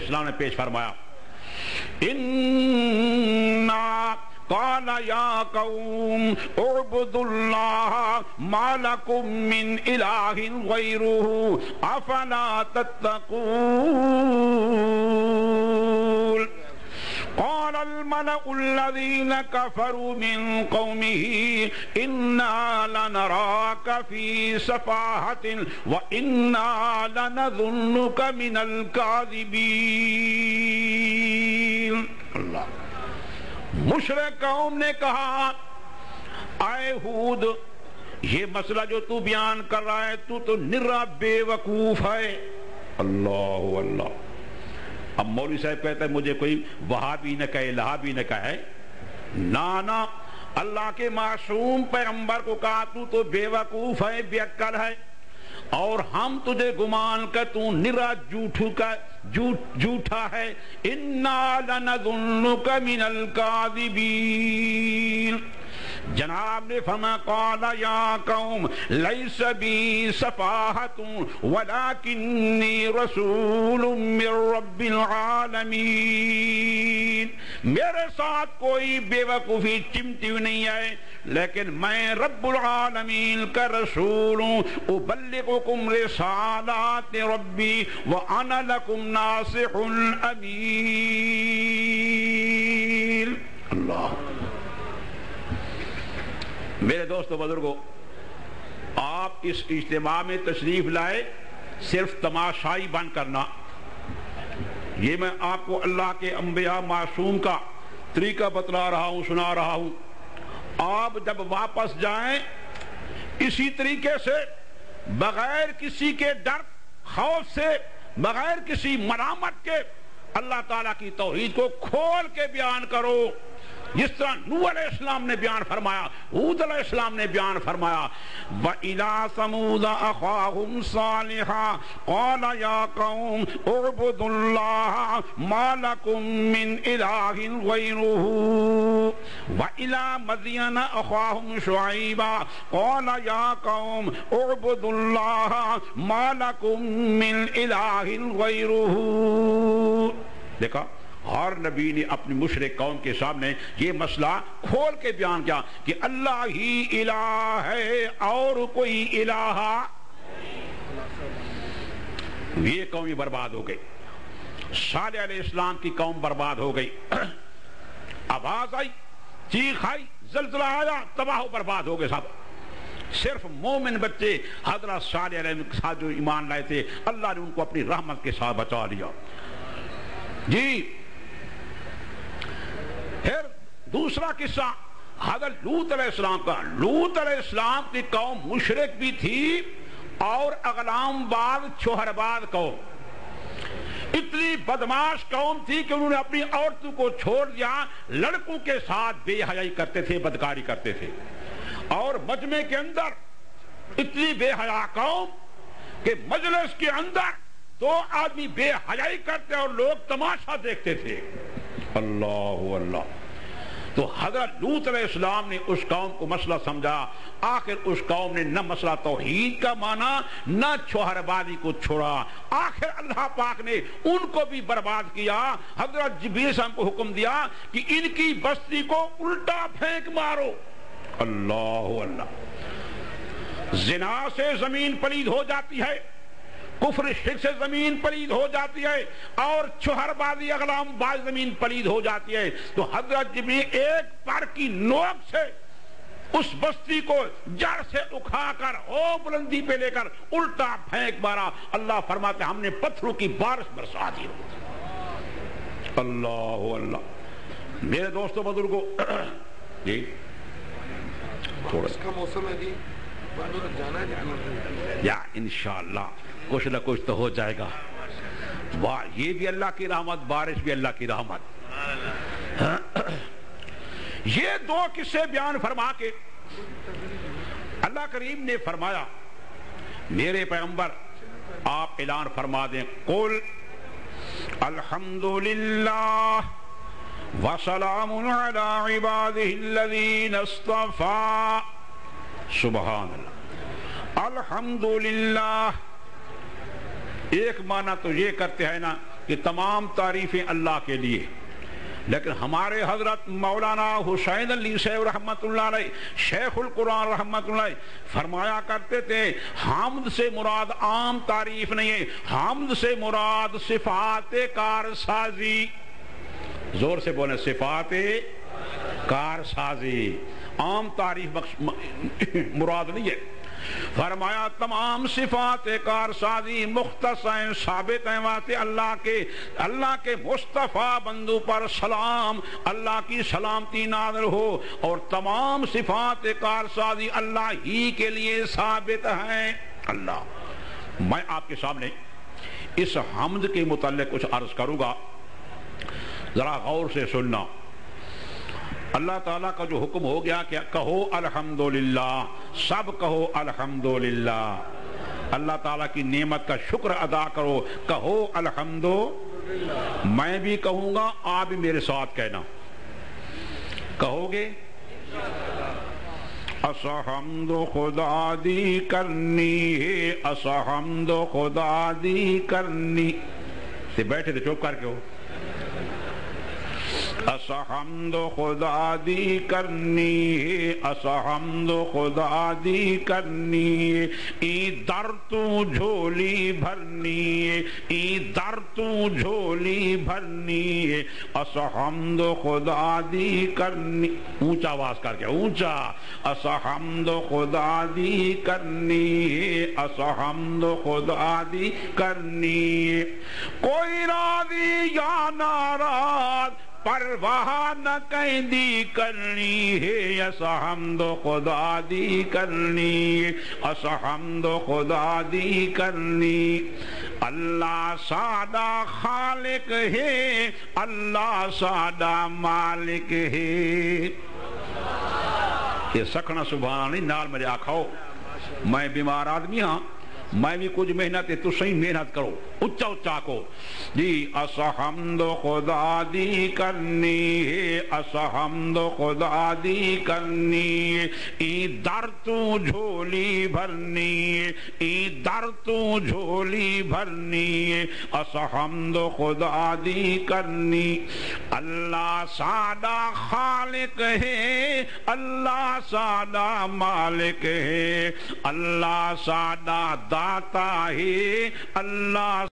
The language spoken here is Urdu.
اسلام نے پیش فرمایا اِنَّا قَالَ يَا قَوْمِ اعْبُدُوا اللَّهَ مَا لَكُم مِّنْ إِلَٰهٍ غَيْرُهُ أَفَلَا تَتَّقُونَ قال الملأ الذين كفروا من قومه إنا لنراك في سفاهة وإنا لنظنك من الكاذبين. اللہ مشرک قوم نے کہا اے ہود یہ مسئلہ جو تو بیان کر رہا ہے تو نرا بے وقوف ہے. اللہ اللہ. اب مولوی صاحب کہتا ہے مجھے کوئی وہابی نہ کہے لہابی نہ کہے. نانا اللہ کے معصوم پیغمبر کو کہا تو بے وقوف ہے بے عقل ہے اور ہم تجھے گمان کر تو نرا جھوٹا ہے. انا لنظنک من الکاذبین. جناب نے فرمایا قال یا قوم لیس بی صفاحت ولکنی رسول من رب العالمین. میرے ساتھ کوئی بے وقوفی چمٹی نہیں ہے لیکن میں رب العالمین کا رسول ہوں. ابلغکم رسالات ربی وانا لکم ناصح امین. اللہ. میرے دوستو بزرگوں آپ اس اجتماع میں تشریف لائے صرف تماشائی بن کرنا. یہ میں آپ کو اللہ کے انبیاء معصوم کا طریقہ بتلا رہا ہوں سنا رہا ہوں. آپ جب واپس جائیں اسی طریقے سے بغیر کسی کے ڈر خوف سے بغیر کسی ملامت کے اللہ تعالیٰ کی توحید کو کھول کے بیان کرو جس طرح نوح علیہ السلام نے بیان فرمایا ہود علیہ السلام نے بیان فرمایا. وَإِلَىٰ ثَمُودَ أَخَاهُمْ صَالِحًا قَالَ يَا قَوْمِ اعْبُدُوا اللَّهَ مَا لَكُم مِّنْ إِلَٰهٍ غَيْرُهُ وَإِلَىٰ مَدْيَنَ أَخَاهُمْ شُعَيْبًا قَالَ يَا قَوْمِ اعْبُدُوا اللَّهَ مَا لَكُم مِّنْ إِلَٰهٍ غَيْرُهُ. دیکھا ہر نبی نے اپنی مشرک قوم کے سامنے یہ مسئلہ کھول کے بیان کیا کہ اللہ ہی الہ ہے اور کوئی الہ. یہ قوم برباد ہو گئی. صالح علیہ السلام کی قوم برباد ہو گئی. آواز آئی چیخ آئی زلزلہ آیا تباہ و برباد ہو گئے سب. صرف مومن بچے حضرت صالح علیہ السلام کے ساتھ جو ایمان لائے تھے اللہ نے ان کو اپنی رحمت کے ساتھ بچا لیا. جی پھر دوسرا قصہ حضرت لوط علیہ السلام کا. لوط علیہ السلام کی قوم مشرک بھی تھی اور اغلام باز چھوہرباز قوم. اتنی بدماش قوم تھی کہ انہوں نے اپنی عورتوں کو چھوڑ دیا لڑکوں کے ساتھ بے حیائی کرتے تھے بدکاری کرتے تھے. اور مجمع کے اندر اتنی بے حیا قوم کہ مجلس کے اندر دو آدمی بے حیائی کرتے اور لوگ تماشا دیکھتے تھے. اللہ اللہ. تو حضرت لوط علیہ السلام نے اس قوم کو مسئلہ سمجھا. آخر اس قوم نے نہ مسئلہ توحید کا مانا نہ چھوہربازی کو چھوڑا. آخر اللہ پاک نے ان کو بھی برباد کیا. حضرت جبریل صاحب کو حکم دیا کہ ان کی بستی کو الٹا پھینک مارو. اللہ اللہ. زنا سے زمین پلید ہو جاتی ہے کفر شرک سے زمین پلید ہو جاتی ہے اور چھوہر بازی اغلام باز زمین پلید ہو جاتی ہے. تو حضرت جبریل ایک پر کی نوک سے اس بستی کو جڑ سے اکھا کر او بلندی پہ لے کر الٹا پھینک مارا. اللہ فرماتے ہم نے پتھروں کی بارش برسا دی. اللہ اللہ. میرے دوستو بزرگوں جی بارش کا موسم ہے جی جانا ہے یا انشاءاللہ کچھ نہ کچھ تو ہو جائے گا. یہ بھی اللہ کی رحمت بارش بھی اللہ کی رحمت. یہ دو قصے بیان فرما کے اللہ کریم نے فرمایا میرے پیغمبر آپ اعلان فرما دیں قل الحمدللہ وسلام علی عبادہ الذین اصطفى. سبحان اللہ. الحمدللہ ایک معنی تو یہ کرتے ہیں نا کہ تمام تعریفیں اللہ کے لیے، لیکن ہمارے حضرت مولانا حسین علی صاحب رحمت اللہ علیہ شیخ القرآن رحمت اللہ علیہ فرمایا کرتے تھے حمد سے مراد عام تعریف نہیں ہے، حمد سے مراد صفات کارسازی، زور سے بولیں، صفات کارسازی، عام تعریف مراد نہیں ہے۔ فرمایا تمام صفات کارسازی مختص ہیں، ثابت ہیں واسطے اللہ کے مصطفیٰ بندو پر سلام، اللہ کی سلامتی نازل ہو، اور تمام صفات کارسازی اللہ ہی کے لیے ثابت ہیں۔ اللہ، میں آپ کے سامنے اس حمد کے متعلق کچھ عرض کروں گا، ذرا غور سے سننا۔ اللہ تعالیٰ کا جو حکم ہو گیا کہ کہو الحمدللہ، سب کہو الحمدللہ، اللہ تعالیٰ کی نعمت کا شکر ادا کرو، کہو الحمدللہ۔ میں بھی کہوں گا، آپ بھی میرے ساتھ کہنا، کہو گے؟ اسا حمد خدا دی کرنی ہے، اسا حمد خدا دی کرنی، بیٹھے تھے چپ کر کے ہو، اسا حمد خدا دی کرنی ہے، اسا حمد خدا دی کرنی ہے، ای در تو جھولی بھرنی ہے، ای در تو جھولی بھرنی ہے، اسا حمد خدا دی کرنی، اونچا آواز کر کے، اونچا، اسا حمد خدا دی کرنی ہے، اسا حمد خدا دی کرنی ہے، کوئی راضی یا ناراض پرواہ نہ کہندی کرنی ہے، اسا حمد خدا دی کرنی، اسا حمد خدا دی کرنی۔ اللہ سادہ خالق ہے، اللہ سادہ مالک ہے۔ یہ سکھنا سبحان نہیں، نال میرے آکھاؤ، میں بیمار آدمی ہاں، میں بھی کچھ محنت ہے، تو صحیح محنت کرو، اچھا اچھا کو جی، اسا حمد خدا دی کرنی ہے، اسا حمد خدا دی کرنی، ای در تو جھولی بھرنی، ای در تو جھولی بھرنی، اسا حمد خدا دی کرنی۔ اللہ سادہ خالق ہے، اللہ سادہ مالک ہے، اللہ سادہ داتا ہے، اللہ